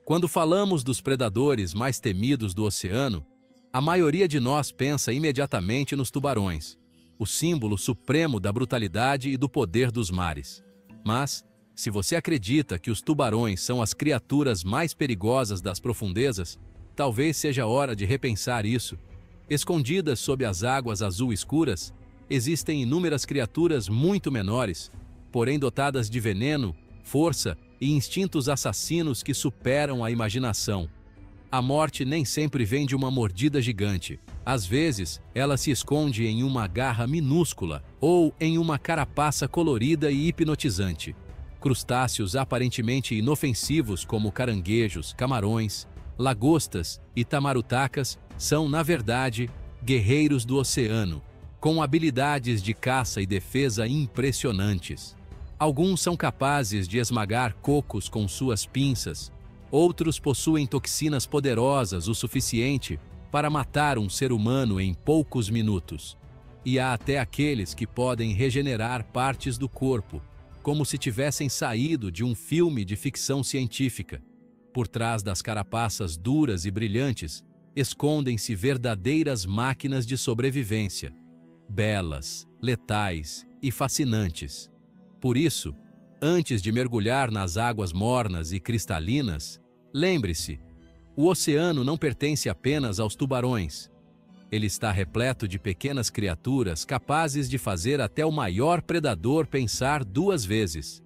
Quando falamos dos predadores mais temidos do oceano, a maioria de nós pensa imediatamente nos tubarões, o símbolo supremo da brutalidade e do poder dos mares. Mas, se você acredita que os tubarões são as criaturas mais perigosas das profundezas, talvez seja hora de repensar isso. Escondidas sob as águas azul escuras, existem inúmeras criaturas muito menores, porém dotadas de veneno, força e instintos assassinos que superam a imaginação. A morte nem sempre vem de uma mordida gigante. Às vezes, ela se esconde em uma garra minúscula ou em uma carapaça colorida e hipnotizante. Crustáceos aparentemente inofensivos como caranguejos, camarões, lagostas e tamarutacas são, na verdade, guerreiros do oceano, com habilidades de caça e defesa impressionantes. Alguns são capazes de esmagar cocos com suas pinças, outros possuem toxinas poderosas o suficiente para matar um ser humano em poucos minutos. E há até aqueles que podem regenerar partes do corpo, como se tivessem saído de um filme de ficção científica. Por trás das carapaças duras e brilhantes, escondem-se verdadeiras máquinas de sobrevivência, belas, letais e fascinantes. Por isso, antes de mergulhar nas águas mornas e cristalinas, lembre-se, o oceano não pertence apenas aos tubarões. Ele está repleto de pequenas criaturas capazes de fazer até o maior predador pensar duas vezes.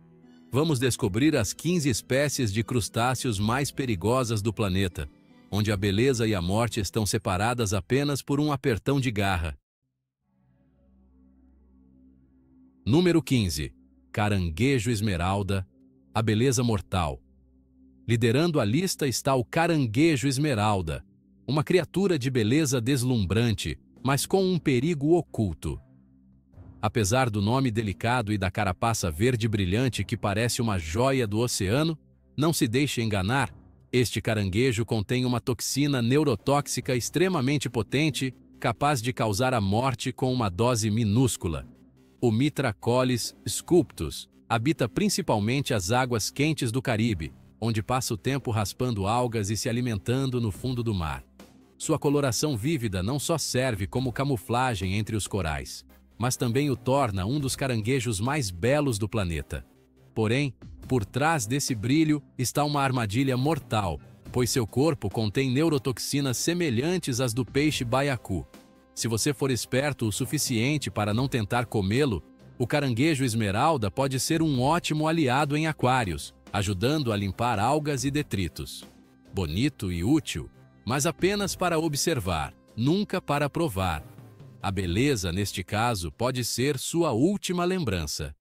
Vamos descobrir as 15 espécies de crustáceos mais perigosas do planeta, onde a beleza e a morte estão separadas apenas por um apertão de garra. Número 15. Caranguejo esmeralda, a beleza mortal. Liderando a lista está o caranguejo esmeralda, uma criatura de beleza deslumbrante, mas com um perigo oculto. Apesar do nome delicado e da carapaça verde brilhante que parece uma joia do oceano, não se deixe enganar, este caranguejo contém uma toxina neurotóxica extremamente potente, capaz de causar a morte com uma dose minúscula. O Mitracolis sculptus habita principalmente as águas quentes do Caribe, onde passa o tempo raspando algas e se alimentando no fundo do mar. Sua coloração vívida não só serve como camuflagem entre os corais, mas também o torna um dos caranguejos mais belos do planeta. Porém, por trás desse brilho está uma armadilha mortal, pois seu corpo contém neurotoxinas semelhantes às do peixe baiacu. Se você for esperto o suficiente para não tentar comê-lo, o caranguejo esmeralda pode ser um ótimo aliado em aquários, ajudando a limpar algas e detritos. Bonito e útil, mas apenas para observar, nunca para provar. A beleza, neste caso, pode ser sua última lembrança.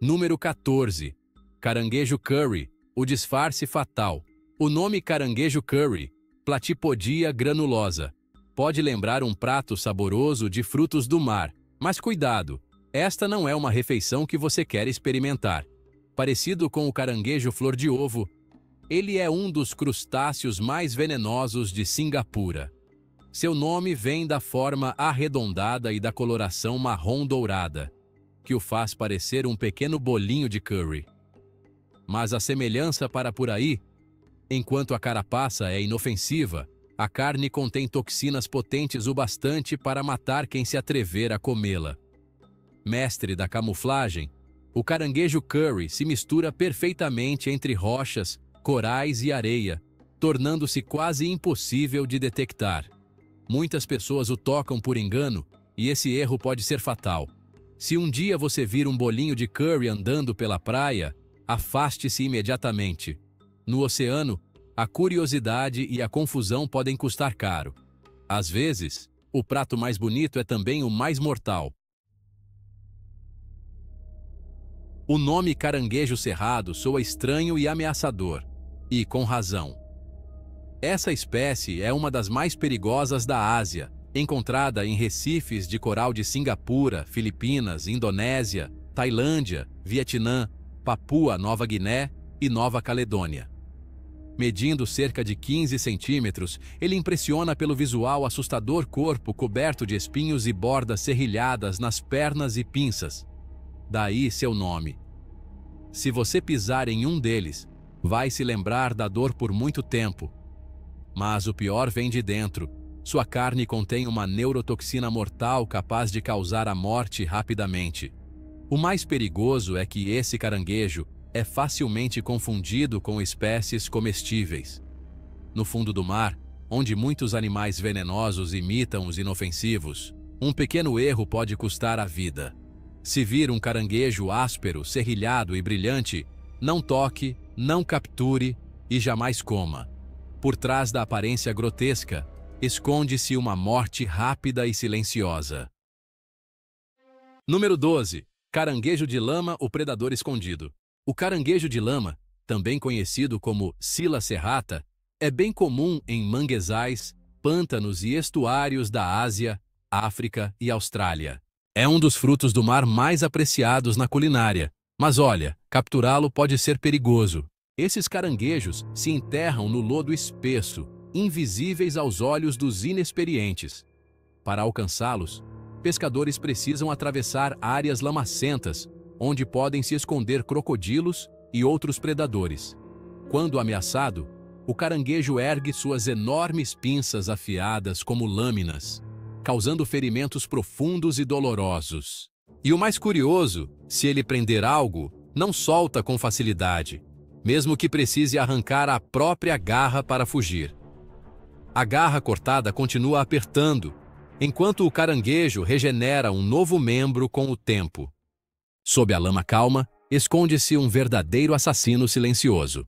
Número 14. Caranguejo curry, o disfarce fatal. O nome caranguejo curry, Platypodia granulosa, pode lembrar um prato saboroso de frutos do mar, mas cuidado, esta não é uma refeição que você quer experimentar. Parecido com o caranguejo flor de ovo, ele é um dos crustáceos mais venenosos de Singapura. Seu nome vem da forma arredondada e da coloração marrom dourada, que o faz parecer um pequeno bolinho de curry. Mas a semelhança para por aí, enquanto a carapaça é inofensiva, a carne contém toxinas potentes o bastante para matar quem se atrever a comê-la. Mestre da camuflagem, o caranguejo curry se mistura perfeitamente entre rochas, corais e areia, tornando-se quase impossível de detectar. Muitas pessoas o tocam por engano, e esse erro pode ser fatal. Se um dia você vir um bolinho de curry andando pela praia, afaste-se imediatamente. No oceano, a curiosidade e a confusão podem custar caro. Às vezes, o prato mais bonito é também o mais mortal. O nome caranguejo cerrado soa estranho e ameaçador, e com razão. Essa espécie é uma das mais perigosas da Ásia, encontrada em recifes de coral de Singapura, Filipinas, Indonésia, Tailândia, Vietnã, Papua Nova Guiné e Nova Caledônia. Medindo cerca de 15 centímetros, ele impressiona pelo visual assustador corpo coberto de espinhos e bordas serrilhadas nas pernas e pinças. Daí seu nome. Se você pisar em um deles, vai se lembrar da dor por muito tempo. Mas o pior vem de dentro. Sua carne contém uma neurotoxina mortal capaz de causar a morte rapidamente. O mais perigoso é que esse caranguejo é facilmente confundido com espécies comestíveis. No fundo do mar, onde muitos animais venenosos imitam os inofensivos, um pequeno erro pode custar a vida. Se vir um caranguejo áspero, serrilhado e brilhante, não toque, não capture e jamais coma. Por trás da aparência grotesca, esconde-se uma morte rápida e silenciosa. Número 12. Caranguejo de lama, o predador escondido. O caranguejo de lama, também conhecido como Scylla serrata, é bem comum em manguezais, pântanos e estuários da Ásia, África e Austrália. É um dos frutos do mar mais apreciados na culinária. Mas olha, capturá-lo pode ser perigoso. Esses caranguejos se enterram no lodo espesso, invisíveis aos olhos dos inexperientes. Para alcançá-los, pescadores precisam atravessar áreas lamacentas, onde podem se esconder crocodilos e outros predadores. Quando ameaçado, o caranguejo ergue suas enormes pinças afiadas como lâminas, causando ferimentos profundos e dolorosos. E o mais curioso, se ele prender algo, não solta com facilidade, mesmo que precise arrancar a própria garra para fugir. A garra cortada continua apertando, enquanto o caranguejo regenera um novo membro com o tempo. Sob a lama calma, esconde-se um verdadeiro assassino silencioso.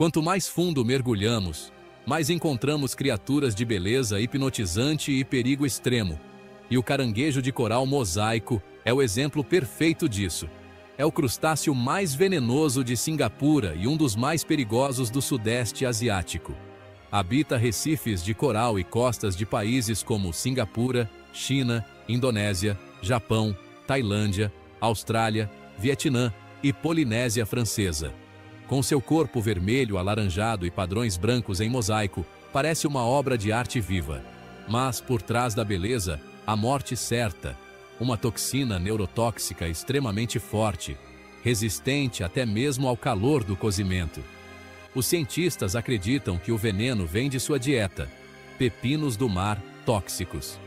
Quanto mais fundo mergulhamos, mais encontramos criaturas de beleza hipnotizante e perigo extremo. E o caranguejo de coral mosaico é o exemplo perfeito disso. É o crustáceo mais venenoso de Singapura e um dos mais perigosos do Sudeste Asiático. Habita recifes de coral e costas de países como Singapura, China, Indonésia, Japão, Tailândia, Austrália, Vietnã e Polinésia Francesa. Com seu corpo vermelho, alaranjado e padrões brancos em mosaico, parece uma obra de arte viva. Mas, por trás da beleza, a morte certa, uma toxina neurotóxica extremamente forte, resistente até mesmo ao calor do cozimento. Os cientistas acreditam que o veneno vem de sua dieta, pepinos do mar tóxicos.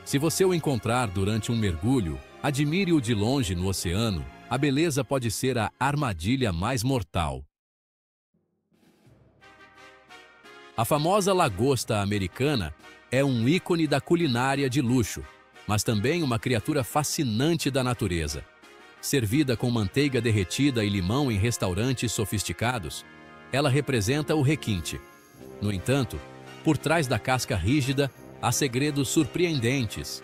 Se você o encontrar durante um mergulho, admire-o de longe no oceano. A beleza pode ser a armadilha mais mortal. A famosa lagosta americana é um ícone da culinária de luxo, mas também uma criatura fascinante da natureza. Servida com manteiga derretida e limão em restaurantes sofisticados, ela representa o requinte. No entanto, por trás da casca rígida, há segredos surpreendentes.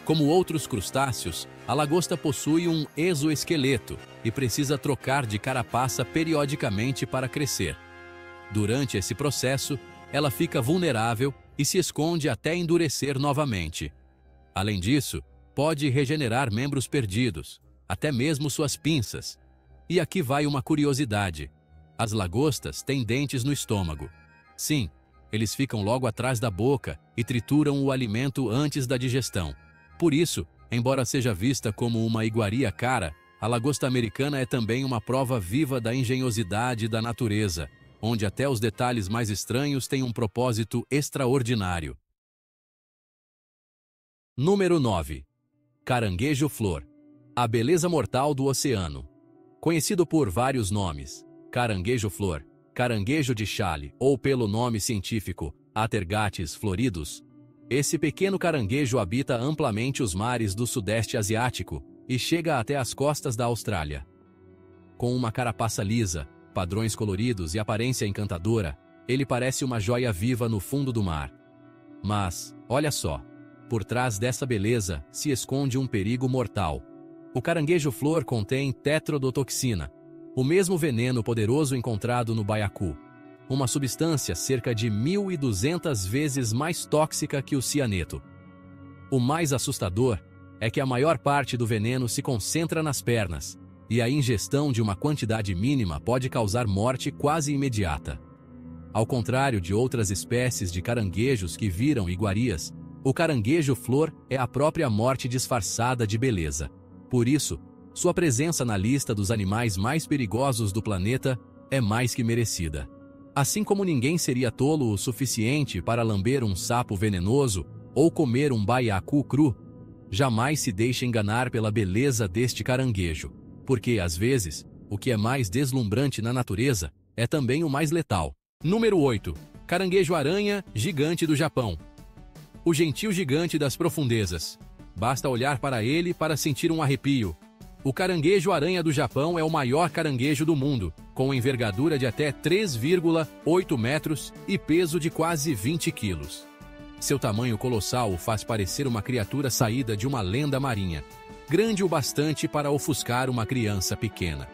Como outros crustáceos, a lagosta possui um exoesqueleto e precisa trocar de carapaça periodicamente para crescer. Durante esse processo, ela fica vulnerável e se esconde até endurecer novamente. Além disso, pode regenerar membros perdidos, até mesmo suas pinças. E aqui vai uma curiosidade. As lagostas têm dentes no estômago. Sim, eles ficam logo atrás da boca e trituram o alimento antes da digestão. Por isso, embora seja vista como uma iguaria cara, a lagosta americana é também uma prova viva da engenhosidade da natureza, onde até os detalhes mais estranhos têm um propósito extraordinário. Número 9. Caranguejo-flor. A beleza mortal do oceano. Conhecido por vários nomes, caranguejo-flor, caranguejo de Chale ou pelo nome científico Atergatis floridus, esse pequeno caranguejo habita amplamente os mares do Sudeste Asiático e chega até as costas da Austrália. Com uma carapaça lisa, padrões coloridos e aparência encantadora, ele parece uma joia viva no fundo do mar. Mas, olha só, por trás dessa beleza se esconde um perigo mortal. O caranguejo-flor contém tetrodotoxina, o mesmo veneno poderoso encontrado no baiacu, uma substância cerca de 1.200 vezes mais tóxica que o cianeto. O mais assustador é que a maior parte do veneno se concentra nas pernas, e a ingestão de uma quantidade mínima pode causar morte quase imediata. Ao contrário de outras espécies de caranguejos que viram iguarias, O caranguejo-flor é a própria morte disfarçada de beleza. Por isso, sua presença na lista dos animais mais perigosos do planeta é mais que merecida. Assim como ninguém seria tolo o suficiente para lamber um sapo venenoso ou comer um baiacu cru, jamais se deixe enganar pela beleza deste caranguejo, porque, às vezes, o que é mais deslumbrante na natureza é também o mais letal. Número 8. Caranguejo-aranha gigante do Japão. O gentil gigante das profundezas. Basta olhar para ele para sentir um arrepio. O caranguejo-aranha do Japão é o maior caranguejo do mundo, com envergadura de até 3,8 metros e peso de quase 20 quilos. Seu tamanho colossal o faz parecer uma criatura saída de uma lenda marinha, grande o bastante para ofuscar uma criança pequena.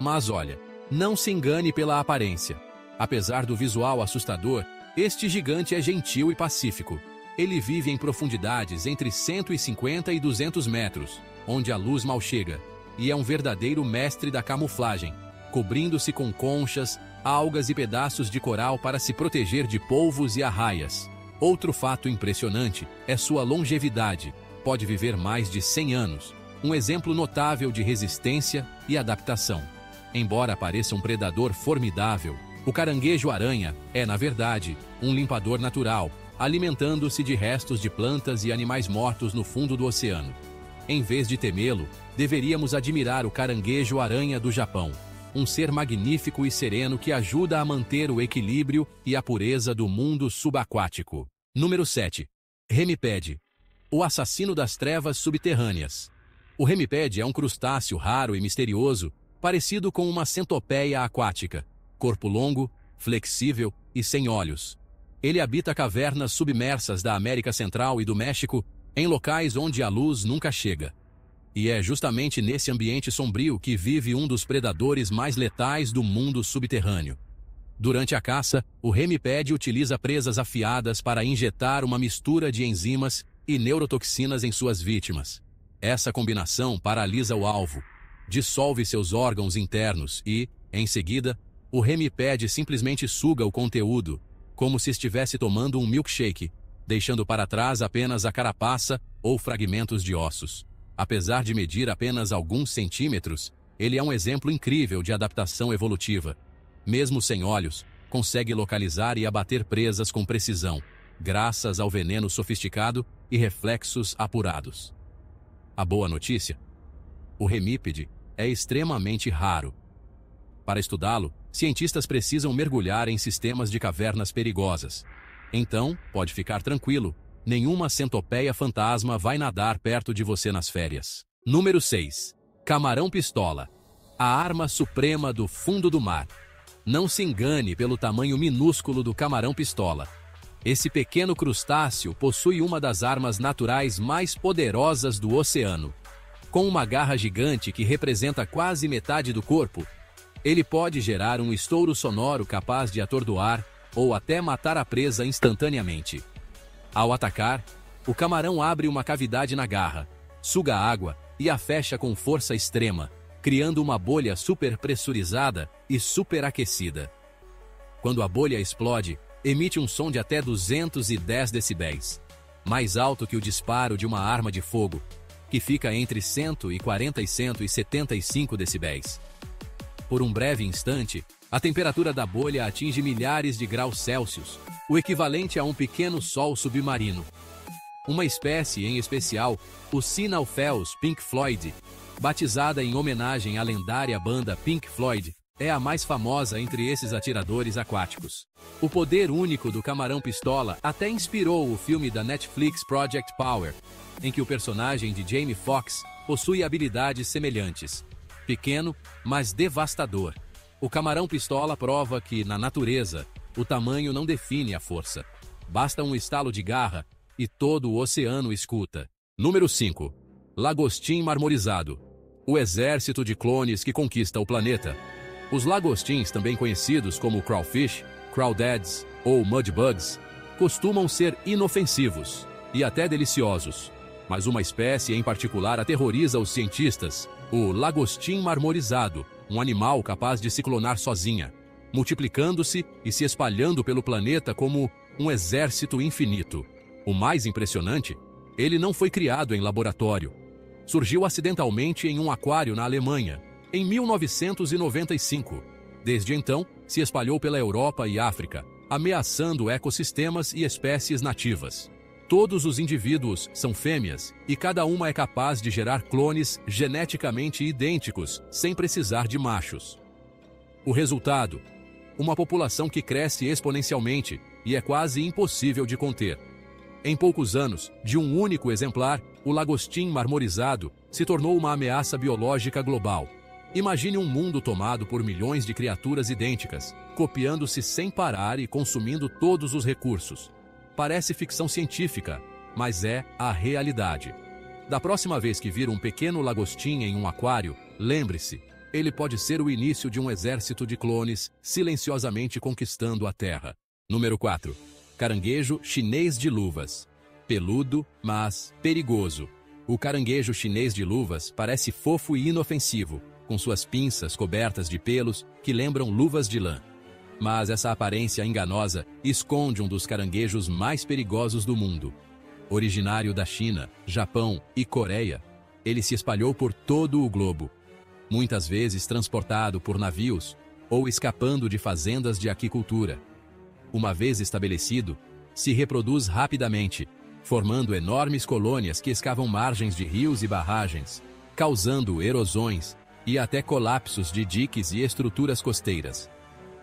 Mas olha, não se engane pela aparência. Apesar do visual assustador, este gigante é gentil e pacífico. Ele vive em profundidades entre 150 e 200 metros, onde a luz mal chega, e é um verdadeiro mestre da camuflagem, cobrindo-se com conchas, algas e pedaços de coral para se proteger de polvos e arraias. Outro fato impressionante é sua longevidade. Pode viver mais de 100 anos, um exemplo notável de resistência e adaptação. Embora pareça um predador formidável, o caranguejo-aranha é, na verdade, um limpador natural, alimentando-se de restos de plantas e animais mortos no fundo do oceano. Em vez de temê-lo, deveríamos admirar o caranguejo-aranha do Japão, um ser magnífico e sereno que ajuda a manter o equilíbrio e a pureza do mundo subaquático. Número 7. Remipede, o assassino das trevas subterrâneas. O remipede é um crustáceo raro e misterioso, parecido com uma centopeia aquática, corpo longo, flexível e sem olhos. Ele habita cavernas submersas da América Central e do México, em locais onde a luz nunca chega. E é justamente nesse ambiente sombrio que vive um dos predadores mais letais do mundo subterrâneo. Durante a caça, o remipede utiliza presas afiadas para injetar uma mistura de enzimas e neurotoxinas em suas vítimas. Essa combinação paralisa o alvo, dissolve seus órgãos internos e, em seguida, o remipede simplesmente suga o conteúdo, como se estivesse tomando um milkshake, deixando para trás apenas a carapaça ou fragmentos de ossos. Apesar de medir apenas alguns centímetros, ele é um exemplo incrível de adaptação evolutiva. Mesmo sem olhos, consegue localizar e abater presas com precisão, graças ao veneno sofisticado e reflexos apurados. A boa notícia? O remípede é extremamente raro. Para estudá-lo, cientistas precisam mergulhar em sistemas de cavernas perigosas. Então, pode ficar tranquilo, nenhuma centopeia fantasma vai nadar perto de você nas férias. Número 6. Camarão-pistola, a arma suprema do fundo do mar. Não se engane pelo tamanho minúsculo do camarão-pistola. Esse pequeno crustáceo possui uma das armas naturais mais poderosas do oceano. Com uma garra gigante que representa quase metade do corpo, ele pode gerar um estouro sonoro capaz de atordoar ou até matar a presa instantaneamente. Ao atacar, o camarão abre uma cavidade na garra, suga a água e a fecha com força extrema, criando uma bolha superpressurizada e superaquecida. Quando a bolha explode, emite um som de até 210 decibéis, mais alto que o disparo de uma arma de fogo, que fica entre 140 e 175 decibéis. Por um breve instante, a temperatura da bolha atinge milhares de graus Celsius, o equivalente a um pequeno sol submarino. Uma espécie em especial, o Sinalfels Pink Floyd, batizada em homenagem à lendária banda Pink Floyd, é a mais famosa entre esses atiradores aquáticos. O poder único do camarão-pistola até inspirou o filme da Netflix Project Power, em que o personagem de Jamie Foxx possui habilidades semelhantes. Pequeno, mas devastador. O camarão-pistola prova que, na natureza, o tamanho não define a força. Basta um estalo de garra e todo o oceano escuta. Número 5. Lagostim marmorizado, o exército de clones que conquista o planeta. Os lagostins, também conhecidos como crawfish, crawdads ou mudbugs, costumam ser inofensivos e até deliciosos. Mas uma espécie em particular aterroriza os cientistas, o lagostim marmorizado, um animal capaz de se clonar sozinha, multiplicando-se e se espalhando pelo planeta como um exército infinito. O mais impressionante, ele não foi criado em laboratório. Surgiu acidentalmente em um aquário na Alemanha, em 1995. Desde então, se espalhou pela Europa e África, ameaçando ecossistemas e espécies nativas. Todos os indivíduos são fêmeas e cada uma é capaz de gerar clones geneticamente idênticos, sem precisar de machos. O resultado? Uma população que cresce exponencialmente e é quase impossível de conter. Em poucos anos, de um único exemplar, o lagostim marmorizado se tornou uma ameaça biológica global. Imagine um mundo tomado por milhões de criaturas idênticas, copiando-se sem parar e consumindo todos os recursos. Parece ficção científica, mas é a realidade. Da próxima vez que vir um pequeno lagostim em um aquário, lembre-se, ele pode ser o início de um exército de clones silenciosamente conquistando a Terra. Número 4. Caranguejo chinês de luvas. Peludo, mas perigoso. O caranguejo chinês de luvas parece fofo e inofensivo, com suas pinças cobertas de pelos que lembram luvas de lã. Mas essa aparência enganosa esconde um dos caranguejos mais perigosos do mundo. Originário da China, Japão e Coreia, ele se espalhou por todo o globo, muitas vezes transportado por navios ou escapando de fazendas de aquicultura. Uma vez estabelecido, se reproduz rapidamente, formando enormes colônias que escavam margens de rios e barragens, causando erosões e até colapsos de diques e estruturas costeiras.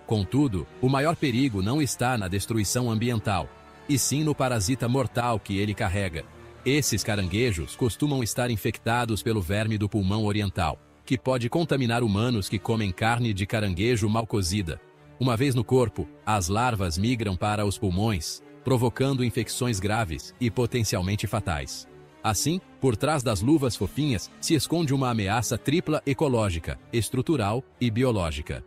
Contudo, o maior perigo não está na destruição ambiental, e sim no parasita mortal que ele carrega. Esses caranguejos costumam estar infectados pelo verme do pulmão oriental, que pode contaminar humanos que comem carne de caranguejo mal cozida. Uma vez no corpo, as larvas migram para os pulmões, provocando infecções graves e potencialmente fatais. Assim, por trás das luvas fofinhas se esconde uma ameaça tripla ecológica, estrutural e biológica.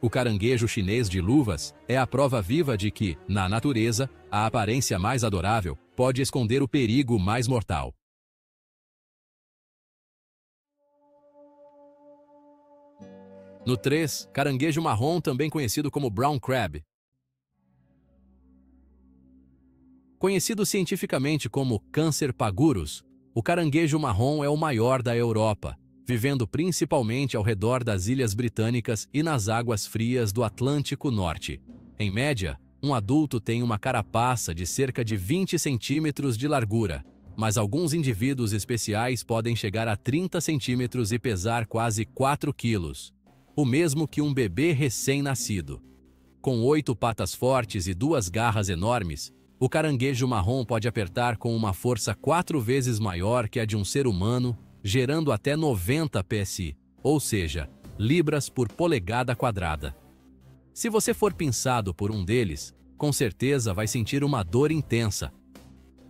O caranguejo chinês de luvas é a prova viva de que, na natureza, a aparência mais adorável pode esconder o perigo mais mortal. No 3, caranguejo marrom, também conhecido como brown crab. Conhecido cientificamente como Câncer pagurus, o caranguejo marrom é o maior da Europa, vivendo principalmente ao redor das Ilhas Britânicas e nas águas frias do Atlântico Norte. Em média, um adulto tem uma carapaça de cerca de 20 centímetros de largura, mas alguns indivíduos especiais podem chegar a 30 centímetros e pesar quase 4 quilos, o mesmo que um bebê recém-nascido. Com 8 patas fortes e 2 garras enormes, o caranguejo marrom pode apertar com uma força 4 vezes maior que a de um ser humano, gerando até 90 psi, ou seja, libras por polegada quadrada. Se você for pinçado por um deles, com certeza vai sentir uma dor intensa.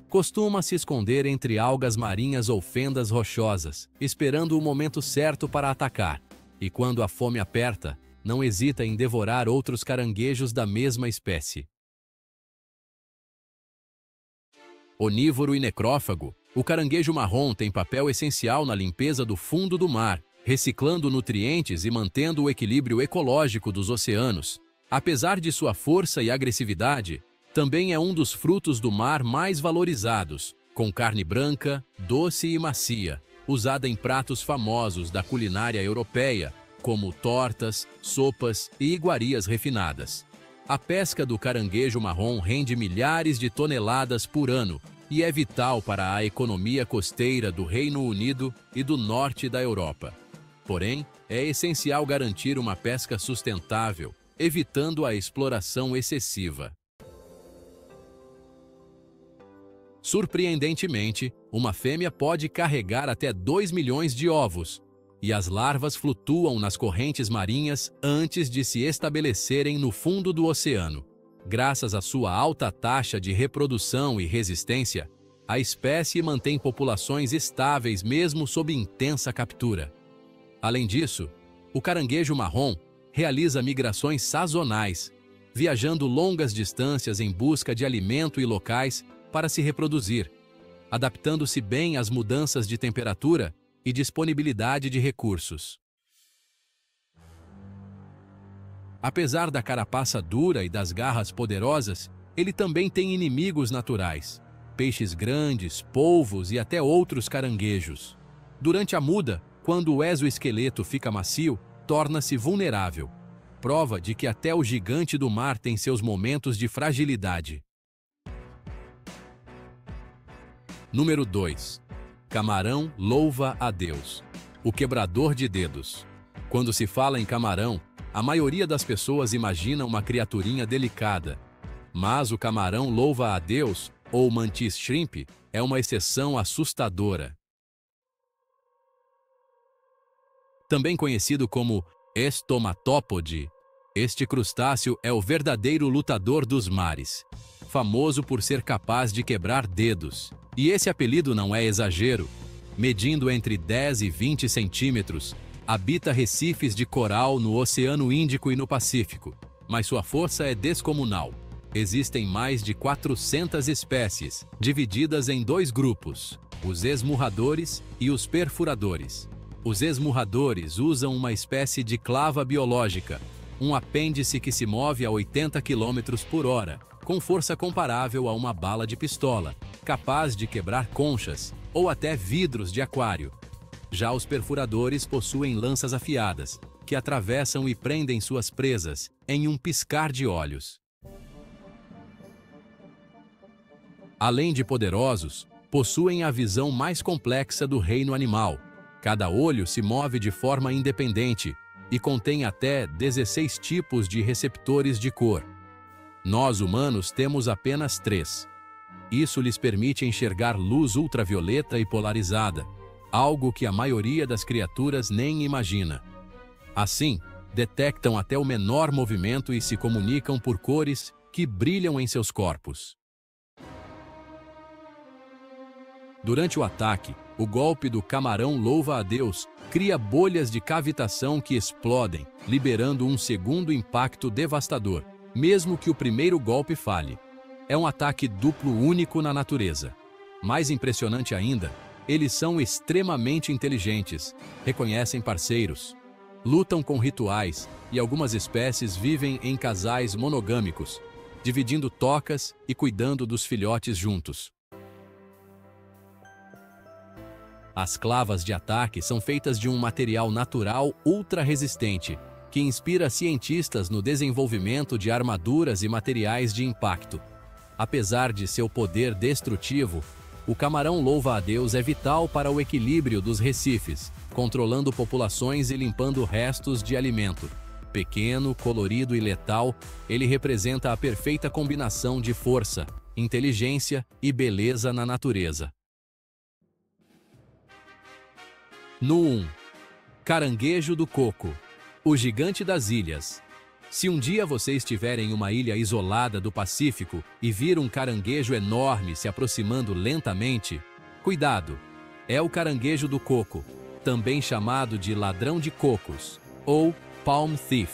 Costuma se esconder entre algas marinhas ou fendas rochosas, esperando o momento certo para atacar, e quando a fome aperta, não hesita em devorar outros caranguejos da mesma espécie. Onívoro e necrófago, o caranguejo marrom tem papel essencial na limpeza do fundo do mar, reciclando nutrientes e mantendo o equilíbrio ecológico dos oceanos. Apesar de sua força e agressividade, também é um dos frutos do mar mais valorizados, com carne branca, doce e macia, usada em pratos famosos da culinária europeia, como tortas, sopas e iguarias refinadas. A pesca do caranguejo marrom rende milhares de toneladas por ano e é vital para a economia costeira do Reino Unido e do norte da Europa. Porém, é essencial garantir uma pesca sustentável, evitando a exploração excessiva. Surpreendentemente, uma fêmea pode carregar até 2 milhões de ovos, e as larvas flutuam nas correntes marinhas antes de se estabelecerem no fundo do oceano. Graças à sua alta taxa de reprodução e resistência, a espécie mantém populações estáveis mesmo sob intensa captura. Além disso, o caranguejo marrom realiza migrações sazonais, viajando longas distâncias em busca de alimento e locais para se reproduzir, adaptando-se bem às mudanças de temperatura e disponibilidade de recursos. Apesar da carapaça dura e das garras poderosas, ele também tem inimigos naturais. peixes grandes, polvos e até outros caranguejos. Durante a muda, quando o exoesqueleto fica macio, torna-se vulnerável. Prova de que até o gigante do mar tem seus momentos de fragilidade. Número 2. Camarão louva a Deus. O quebrador de dedos. Quando se fala em camarão, a maioria das pessoas imagina uma criaturinha delicada. Mas o camarão louva a Deus, ou mantis shrimp, é uma exceção assustadora. Também conhecido como estomatópode, este crustáceo é o verdadeiro lutador dos mares, famoso por ser capaz de quebrar dedos. E esse apelido não é exagero. Medindo entre 10 e 20 centímetros, habita recifes de coral no Oceano Índico e no Pacífico, mas sua força é descomunal. Existem mais de 400 espécies, divididas em 2 grupos, os esmurradores e os perfuradores. Os esmurradores usam uma espécie de clava biológica, um apêndice que se move a 80 km por hora, com força comparável a uma bala de pistola, capaz de quebrar conchas ou até vidros de aquário. Já os perfuradores possuem lanças afiadas, que atravessam e prendem suas presas em um piscar de olhos. Além de poderosos, possuem a visão mais complexa do reino animal. Cada olho se move de forma independente e contém até 16 tipos de receptores de cor. Nós, humanos, temos apenas 3. Isso lhes permite enxergar luz ultravioleta e polarizada, algo que a maioria das criaturas nem imagina. Assim, detectam até o menor movimento e se comunicam por cores que brilham em seus corpos. Durante o ataque, o golpe do camarão louva a Deus cria bolhas de cavitação que explodem, liberando um segundo impacto devastador, mesmo que o primeiro golpe falhe. É um ataque duplo único na natureza. Mais impressionante ainda, eles são extremamente inteligentes, reconhecem parceiros, lutam com rituais e algumas espécies vivem em casais monogâmicos, dividindo tocas e cuidando dos filhotes juntos. As clavas de ataque são feitas de um material natural ultra-resistente, que inspira cientistas no desenvolvimento de armaduras e materiais de impacto. Apesar de seu poder destrutivo, o camarão louva a Deus é vital para o equilíbrio dos recifes, controlando populações e limpando restos de alimento. Pequeno, colorido e letal, ele representa a perfeita combinação de força, inteligência e beleza na natureza. No 1. Caranguejo do coco. O gigante das ilhas. Se um dia você estiver em uma ilha isolada do Pacífico e vir um caranguejo enorme se aproximando lentamente, cuidado! É o caranguejo do coco, também chamado de ladrão de cocos, ou palm thief.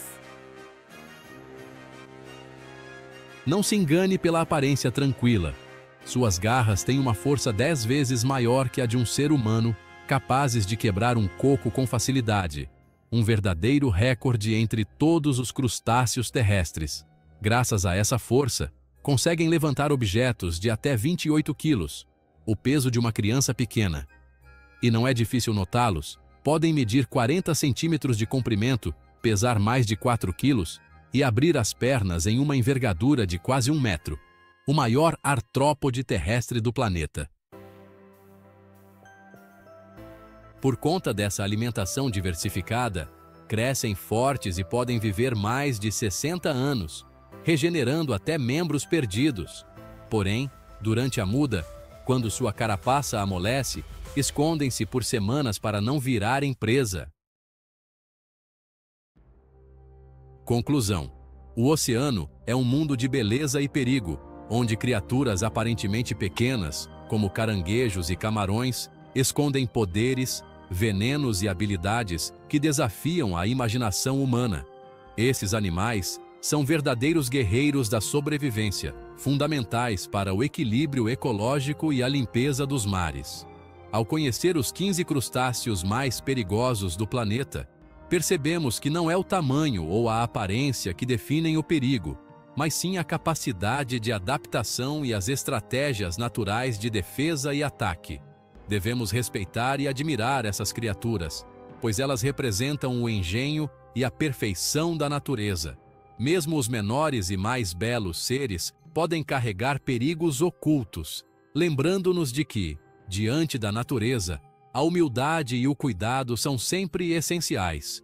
Não se engane pela aparência tranquila. Suas garras têm uma força 10 vezes maior que a de um ser humano, capazes de quebrar um coco com facilidade. Um verdadeiro recorde entre todos os crustáceos terrestres. Graças a essa força, conseguem levantar objetos de até 28 quilos, o peso de uma criança pequena. E não é difícil notá-los, podem medir 40 centímetros de comprimento, pesar mais de 4 quilos e abrir as pernas em uma envergadura de quase 1 metro. O maior artrópode terrestre do planeta. Por conta dessa alimentação diversificada, crescem fortes e podem viver mais de 60 anos, regenerando até membros perdidos. Porém, durante a muda, quando sua carapaça amolece, escondem-se por semanas para não virarem presa. Conclusão: o oceano é um mundo de beleza e perigo, onde criaturas aparentemente pequenas, como caranguejos e camarões, escondem poderes, venenos e habilidades que desafiam a imaginação humana. Esses animais são verdadeiros guerreiros da sobrevivência, fundamentais para o equilíbrio ecológico e a limpeza dos mares. Ao conhecer os 15 crustáceos mais perigosos do planeta, percebemos que não é o tamanho ou a aparência que definem o perigo, mas sim a capacidade de adaptação e as estratégias naturais de defesa e ataque. Devemos respeitar e admirar essas criaturas, pois elas representam o engenho e a perfeição da natureza. Mesmo os menores e mais belos seres podem carregar perigos ocultos, lembrando-nos de que, diante da natureza, a humildade e o cuidado são sempre essenciais.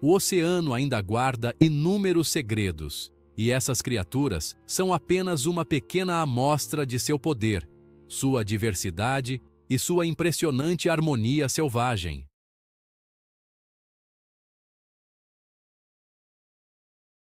O oceano ainda guarda inúmeros segredos, e essas criaturas são apenas uma pequena amostra de seu poder, sua diversidade e sua impressionante harmonia selvagem.